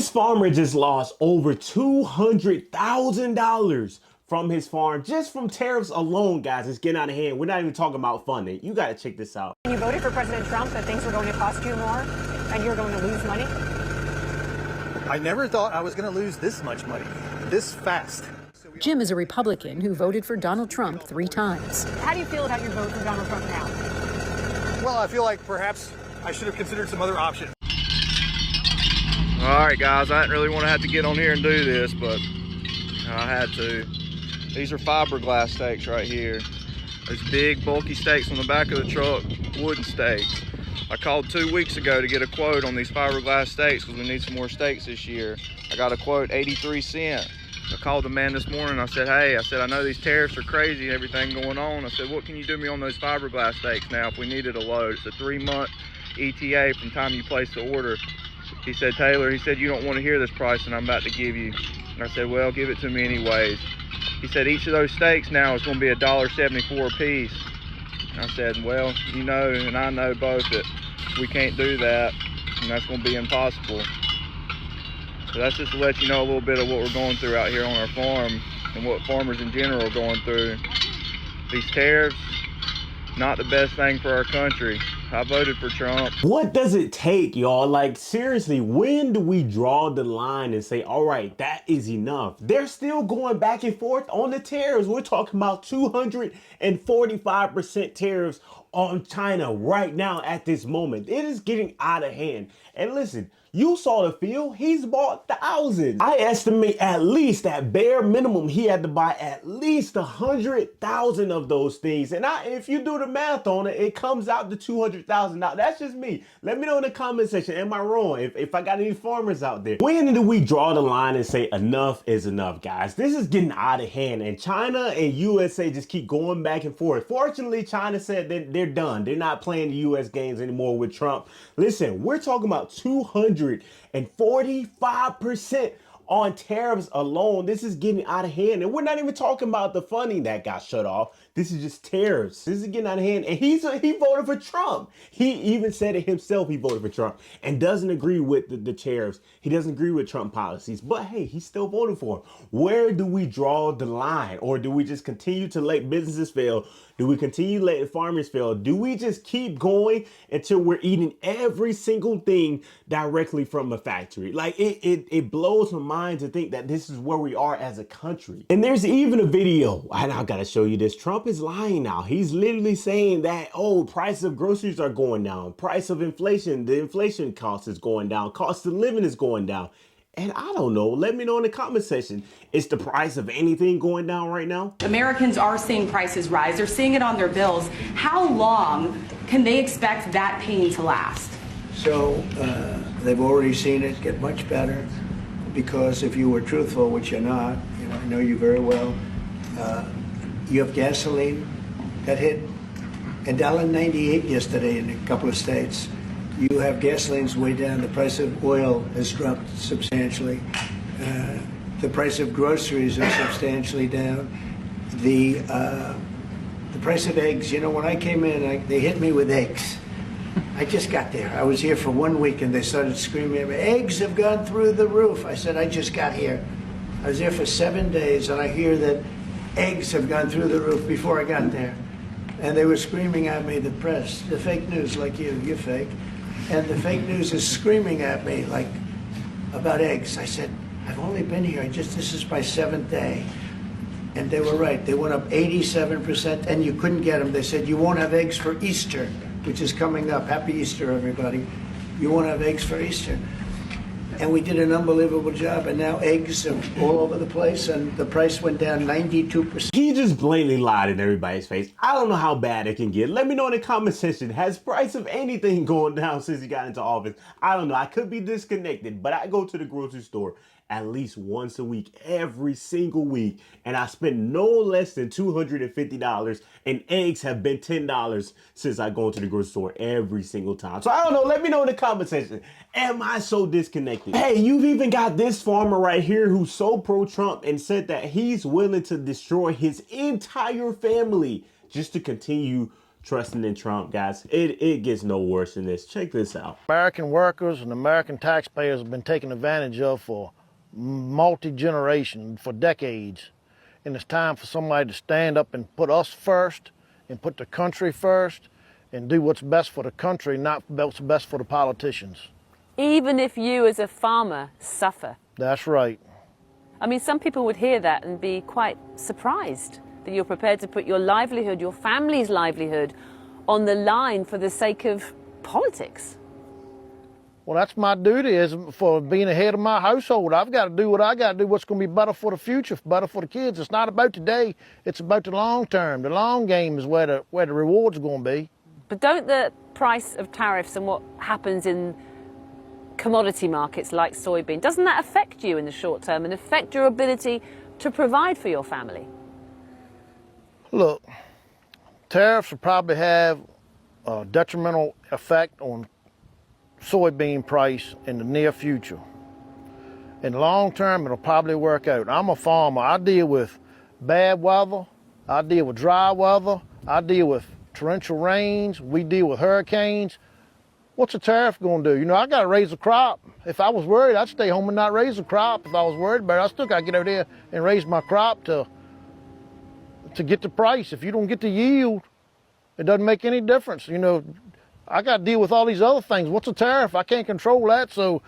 This farmer just lost over $200,000 from his farm just from tariffs alone, guys. It's getting out of hand. We're not even talking about funding. You got to check this out. You voted for President Trump that things were going to cost you more and you're going to lose money? I never thought I was going to lose this much money, this fast. Jim is a Republican who voted for Donald Trump 3 times. How do you feel about your vote for Donald Trump now? Well, I feel like perhaps I should have considered some other options. All right, guys, I didn't really want to have to get on here and do this, but I had to. These are fiberglass stakes right here. Those big, bulky stakes on the back of the truck, wooden stakes. I called 2 weeks ago to get a quote on these fiberglass stakes because we need some more stakes this year. I got a quote, 83 cents. I called the man this morning. I said, hey, I know these tariffs are crazy and everything going on. I said, what can you do me on those fiberglass stakes now if we needed a load? It's a 3-month ETA from time you place the order. He said, Taylor, he said, you don't want to hear this price that I'm about to give you. And I said, well, give it to me anyways. He said, each of those stakes now is going to be $1.74 a piece. And I said, well, you know, and I know both that we can't do that, and that's going to be impossible. So that's just to let you know a little bit of what we're going through out here on our farm and what farmers in general are going through. These tariffs, not the best thing for our country. I voted for Trump. What does it take, y'all? Like, seriously, when do we draw the line and say, all right, that is enough? They're still going back and forth on the tariffs. We're talking about 245% tariffs on China right now at this moment. It is getting out of hand. And listen, you saw the field. He's bought thousands. I estimate at least at bare minimum, he had to buy at least 100,000 of those things. And if you do the math on it, it comes out to 200,000. Now, that's just me. Let me know in the comment section. Am I wrong? If I got any farmers out there. When do we draw the line and say enough is enough, guys? This is getting out of hand. And China and USA just keep going back and forth. Fortunately, China said that they're done. They're not playing the US games anymore with Trump. Listen, we're talking about 245% on tariffs alone. This is getting out of hand. And we're not even talking about the funding that got shut off. This is just tariffs. This is getting out of hand. And he voted for Trump. He even said it himself, he voted for Trump and doesn't agree with the tariffs. He doesn't agree with Trump policies, but hey, he still voted for him. Where do we draw the line? Or do we just continue to let businesses fail? Do we continue to let farmers fail? Do we just keep going until we're eating every single thing directly from a factory? Like, it blows my mind to think that this is where we are as a country. And there's even a video, and I gotta show you this. Trump is lying now. He's literally saying that, oh, price of groceries are going down. Price of inflation, the inflation cost is going down. Cost of living is going down. And I don't know, let me know in the comment section, is the price of anything going down right now? Americans are seeing prices rise. They're seeing it on their bills. How long can they expect that pain to last? So they've already seen it get much better, because if you were truthful, which you're not, you know, I know you very well, you have gasoline that hit $1.98 yesterday in a couple of states. You have gasoline's way down. The price of oil has dropped substantially. The price of groceries are substantially down. The price of eggs, you know, when I came in, they hit me with eggs. I just got there. I was here for 1 week and they started screaming at me, eggs have gone through the roof. I said, I just got here. I was there for 7 days and I hear that eggs have gone through the roof before I got there. And they were screaming at me, the press, the fake news, like you're fake. And the fake news is screaming at me like about eggs. I said, I've only been here, this is my 7th day. And they were right. They went up 87% and you couldn't get them. They said, you won't have eggs for Easter, which is coming up. Happy Easter, everybody. You won't have eggs for Easter. And we did an unbelievable job. And now eggs are all over the place and the price went down 92%. He just blatantly lied in everybody's face. I don't know how bad it can get. Let me know in the comment section. Has price of anything gone down since he got into office? I don't know. I could be disconnected, but I go to the grocery store at least once a week, every single week. And I spend no less than $250, and eggs have been $10 since I go to the grocery store every single time. So I don't know, let me know in the comment section. Am I so disconnected? Hey, you've even got this farmer right here who's so pro-Trump and said that he's willing to destroy his entire family just to continue trusting in Trump, guys. It gets no worse than this. Check this out. American workers and American taxpayers have been taken advantage of for multi-generation, for decades. And it's time for somebody to stand up and put us first and put the country first and do what's best for the country, not what's best for the politicians. Even if you as a farmer suffer. That's right. I mean, some people would hear that and be quite surprised that you're prepared to put your livelihood, your family's livelihood, on the line for the sake of politics. Well, that's my duty as for being the head of my household. I've got to do what I got to do, what's going to be better for the future, better for the kids. It's not about today, it's about the long term. The long game is where the rewards are going to be. But don't the price of tariffs and what happens in commodity markets like soybean, doesn't that affect you in the short term and affect your ability to provide for your family? Look, tariffs will probably have a detrimental effect on soybean price in the near future. In the long term, it'll probably work out. I'm a farmer. I deal with bad weather. I deal with dry weather. I deal with torrential rains. We deal with hurricanes. What's a tariff going to do? You know, I got to raise a crop. If I was worried, I'd stay home and not raise a crop. If I was worried about it, I still got to get out there and raise my crop to get the price. If you don't get the yield, it doesn't make any difference. You know, I got to deal with all these other things. What's a tariff? I can't control that, so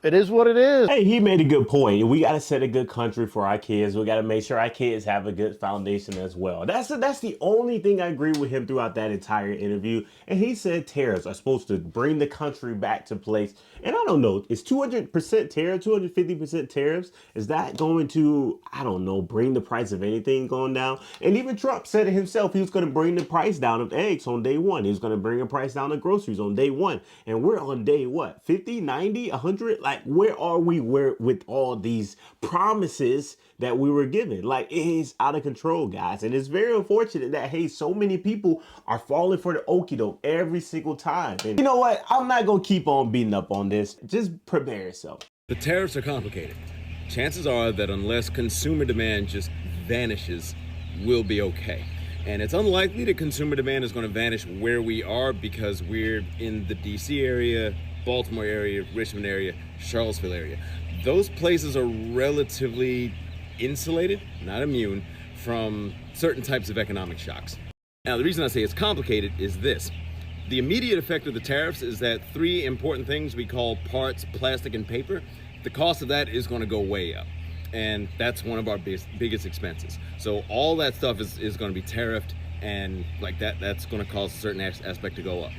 it is what it is. Hey, he made a good point. We got to set a good country for our kids. We got to make sure our kids have a good foundation as well. That's the only thing I agree with him throughout that entire interview. And he said tariffs are supposed to bring the country back to place. And I don't know, is 200% tariff, 250% tariffs, is that going to, I don't know, bring the price of anything going down? And even Trump said it himself. He was going to bring the price down of eggs on day one. He was going to bring the price down of groceries on day one. And we're on day what, 50, 90, 100? Like, where are we with all these promises that we were given? Like, it is out of control, guys. And it's very unfortunate that, hey, so many people are falling for the okie doke every single time. And you know what? I'm not going to keep on beating up on this. Just prepare yourself. The tariffs are complicated. Chances are that unless consumer demand just vanishes, we'll be okay. And it's unlikely that consumer demand is going to vanish where we are because we're in the DC area, Baltimore area, Richmond area, Charlottesville area. Those places are relatively insulated, not immune, from certain types of economic shocks. Now, the reason I say it's complicated is this. The immediate effect of the tariffs is that three important things we call parts, plastic, and paper, the cost of that is going to go way up. And that's one of our biggest expenses. So all that stuff is going to be tariffed, and like that's going to cause a certain aspect to go up.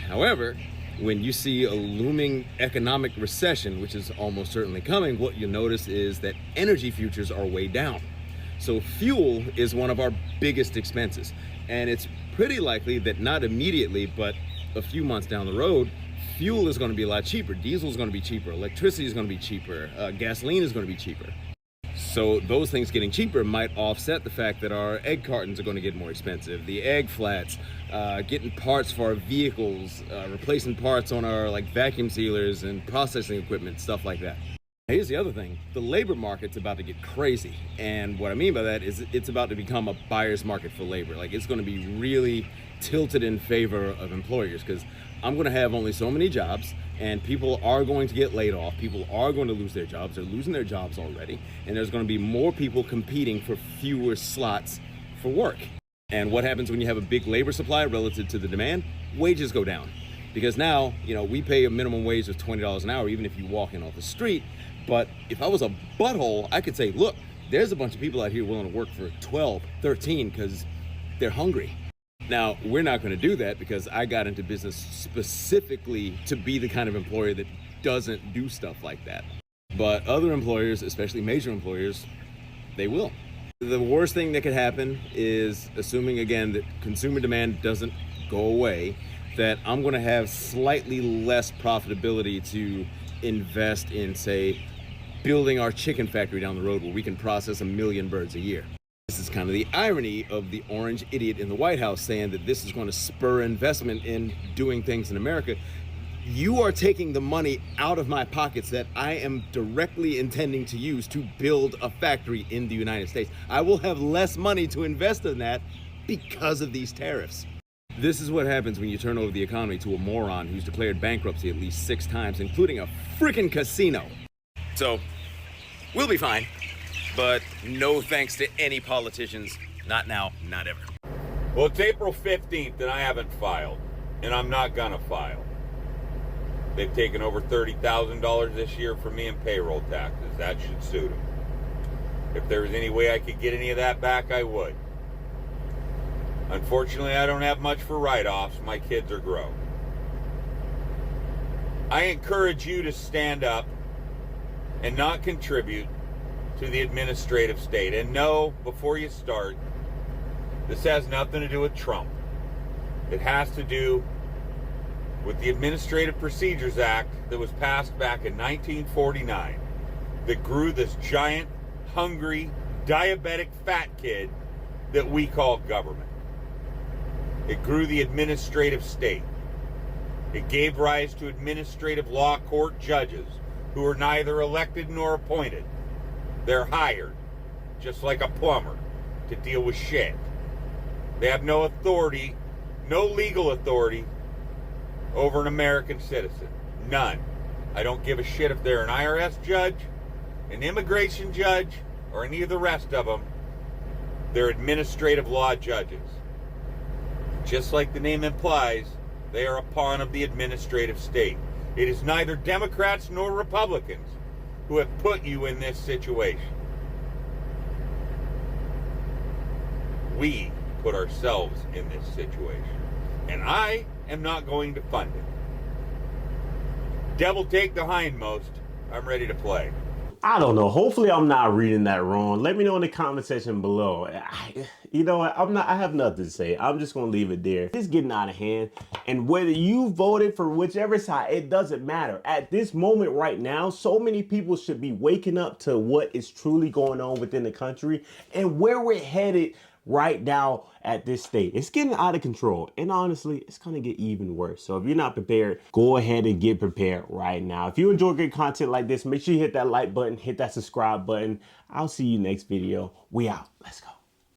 However, when you see a looming economic recession, which is almost certainly coming, what you'll notice is that energy futures are way down. So fuel is one of our biggest expenses. And it's pretty likely that not immediately, but a few months down the road, fuel is going to be a lot cheaper. Diesel is going to be cheaper. Electricity is going to be cheaper. Gasoline is going to be cheaper. So those things getting cheaper might offset the fact that our egg cartons are going to get more expensive. The egg flats, getting parts for our vehicles, replacing parts on our vacuum sealers and processing equipment, stuff like that. Here's the other thing. The labor market's about to get crazy. And what I mean by that is it's about to become a buyer's market for labor. It's going to be really tilted in favor of employers because I'm going to have only so many jobs and people are going to get laid off. People are going to lose their jobs. They're losing their jobs already. And there's going to be more people competing for fewer slots for work. And what happens when you have a big labor supply relative to the demand? Wages go down. Because now, we pay a minimum wage of $20 an hour, even if you walk in off the street. But if I was a butthole, I could say, look, there's a bunch of people out here willing to work for 12, 13 because they're hungry. Now, we're not going to do that because I got into business specifically to be the kind of employer that doesn't do stuff like that. But other employers, especially major employers, they will. The worst thing that could happen is, assuming again that consumer demand doesn't go away, that I'm going to have slightly less profitability to invest in, say, building our chicken factory down the road where we can process 1 million birds a year. This is kind of the irony of the orange idiot in the White House saying that this is going to spur investment in doing things in America. You are taking the money out of my pockets that I am directly intending to use to build a factory in the United States. I will have less money to invest in that because of these tariffs. This is what happens when you turn over the economy to a moron who's declared bankruptcy at least 6 times, including a freaking casino. So, we'll be fine. But no thanks to any politicians. Not now, not ever. Well, it's April 15th and I haven't filed. And I'm not gonna file. They've taken over $30,000 this year from me in payroll taxes. That should suit them. If there was any way I could get any of that back, I would. Unfortunately, I don't have much for write-offs. My kids are grown. I encourage you to stand up and not contribute to the administrative state. And no, before you start, this has nothing to do with Trump. It has to do with the Administrative Procedures Act that was passed back in 1949 that grew this giant, hungry, diabetic fat kid that we call government. It grew the administrative state. It gave rise to administrative law court judges who are neither elected nor appointed. They're hired, just like a plumber, to deal with shit. They have no authority, no legal authority over an American citizen. None. I don't give a shit if they're an IRS judge, an immigration judge, or any of the rest of them. They're administrative law judges. Just like the name implies, they are a pawn of the administrative state. It is neither Democrats nor Republicans who have put you in this situation. We put ourselves in this situation. And I am not going to fund it. Devil take the hindmost. I'm ready to play. I don't know. Hopefully I'm not reading that wrong. Let me know in the comment section below. You know what? I have nothing to say. I'm just going to leave it there. It's getting out of hand. And whether you voted for whichever side, it doesn't matter. At this moment right now, so many people should be waking up to what is truly going on within the country and where we're headed right now at this state. It's getting out of control, and honestly, it's gonna get even worse. So if you're not prepared, go ahead and get prepared right now. If you enjoy great content like this, make sure you hit that like button, hit that subscribe button. I'll see you next video. We out. Let's go.